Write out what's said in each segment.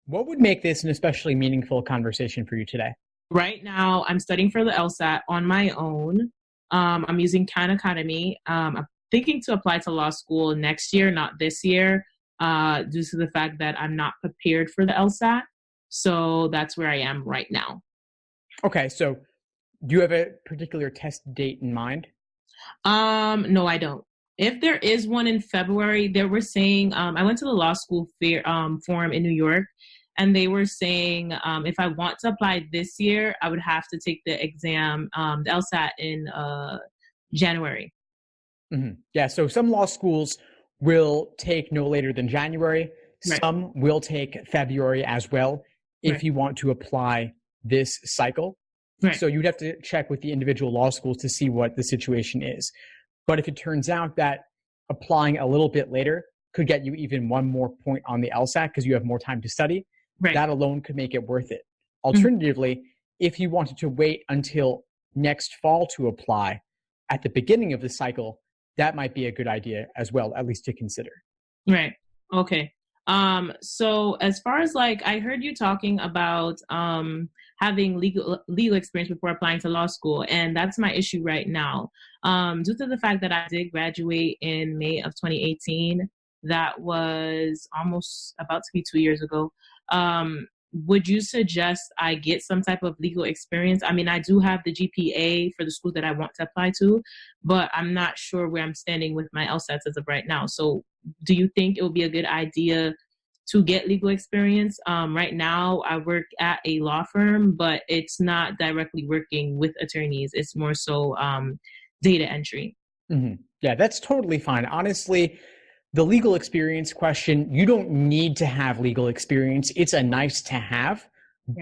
What would make this an especially meaningful conversation for you today? Right now, I'm studying for the LSAT on my own. I'm using Khan Academy. I'm thinking to apply to law school next year, not this year, due to the fact that I'm not prepared for the LSAT. So that's where I am right now. Okay, so do you have a particular test date in mind? No, I don't. If there is one in February, they were saying, I went to the law school forum in New York, and they were saying if I want to apply this year, I would have to take the exam, the LSAT in January. Yeah, so some law schools will take no later than January. Right. Some will take February as well if Right. you want to apply this cycle. Right. So you'd have to check with the individual law schools to see what the situation is. But if it turns out that applying a little bit later could get you even one more point on the LSAT because you have more time to study, Right. that alone could make it worth it. Mhm. Alternatively, if you wanted to wait until next fall to apply at the beginning of the cycle, that might be a good idea as well, at least to consider. Right. Okay. So as far as like, I heard you talking about having legal experience before applying to law school, and that's my issue right now. Due to the fact that I did graduate in May of 2018, that was almost about to be 2 years ago. Would you suggest I get some type of legal experience? I mean, I do have the GPA for the school that I want to apply to, but I'm not sure where I'm standing with my LSATs as of right now. So do you think it would be a good idea to get legal experience? Right now, I work at a law firm, but it's not directly working with attorneys. It's more so data entry. Yeah, that's totally fine. Honestly, the legal experience question, you don't need to have legal experience. It's a nice to have,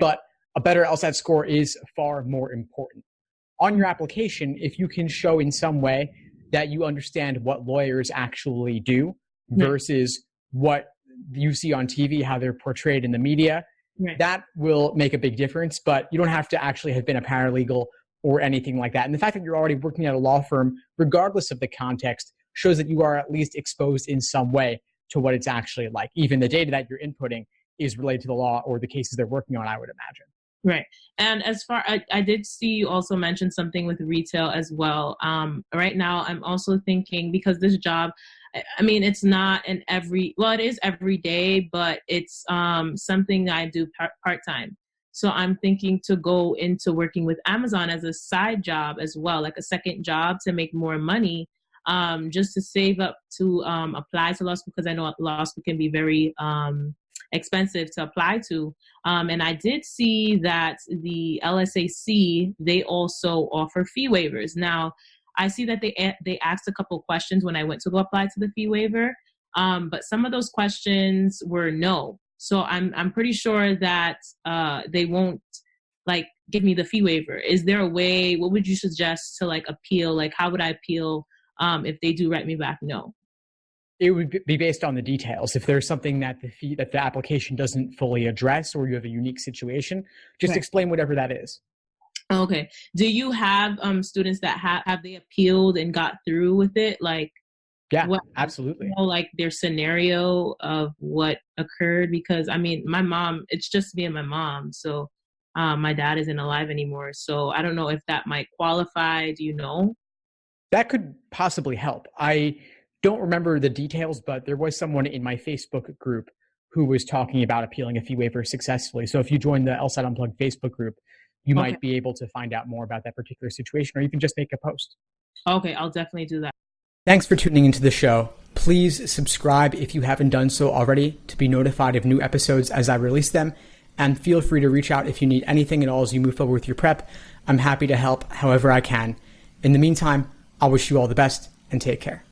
but a better LSAT score is far more important. On your application, if you can show in some way that you understand what lawyers actually do versus what you see on TV, how they're portrayed in the media, that will make a big difference, but you don't have to actually have been a paralegal or anything like that. And the fact that you're already working at a law firm, regardless of the context, shows that you are at least exposed in some way to what it's actually like. Even the data that you're inputting is related to the law or the cases they're working on, I would imagine. Right. And as far, I did see you also mention something with retail as well. Right now, I'm also thinking, because this job, I mean, it's not it is every day, but it's something I do part-time. So I'm thinking to go into working with Amazon as a side job as well, like a second job to make more money, just to save up to apply to law school, because I know law school can be very expensive to apply to. And I did see that the LSAC, they also offer fee waivers. Now, I see that they asked a couple questions when I went to go apply to the fee waiver, but some of those questions were no. So I'm pretty sure that they won't like give me the fee waiver. Is there a way? What would you suggest to like appeal? Like, how would I appeal if they do write me back no? It would be based on the details. If there's something that the application doesn't fully address, or you have a unique situation, just explain whatever that is. Okay. Do you have students that have they appealed and got through with it? Like, yeah, absolutely. You know, like their scenario of what occurred? Because I mean, my mom, it's just me and my mom. So my dad isn't alive anymore. So I don't know if that might qualify. Do you know? That could possibly help. I don't remember the details, but there was someone in my Facebook group who was talking about appealing a fee waiver successfully. So if you join the LSAT Unplugged Facebook group, you might be able to find out more about that particular situation, or you can just make a post. Okay, I'll definitely do that. Thanks for tuning into the show. Please subscribe if you haven't done so already to be notified of new episodes as I release them. And feel free to reach out if you need anything at all as you move forward with your prep. I'm happy to help however I can. In the meantime, I'll wish you all the best and take care.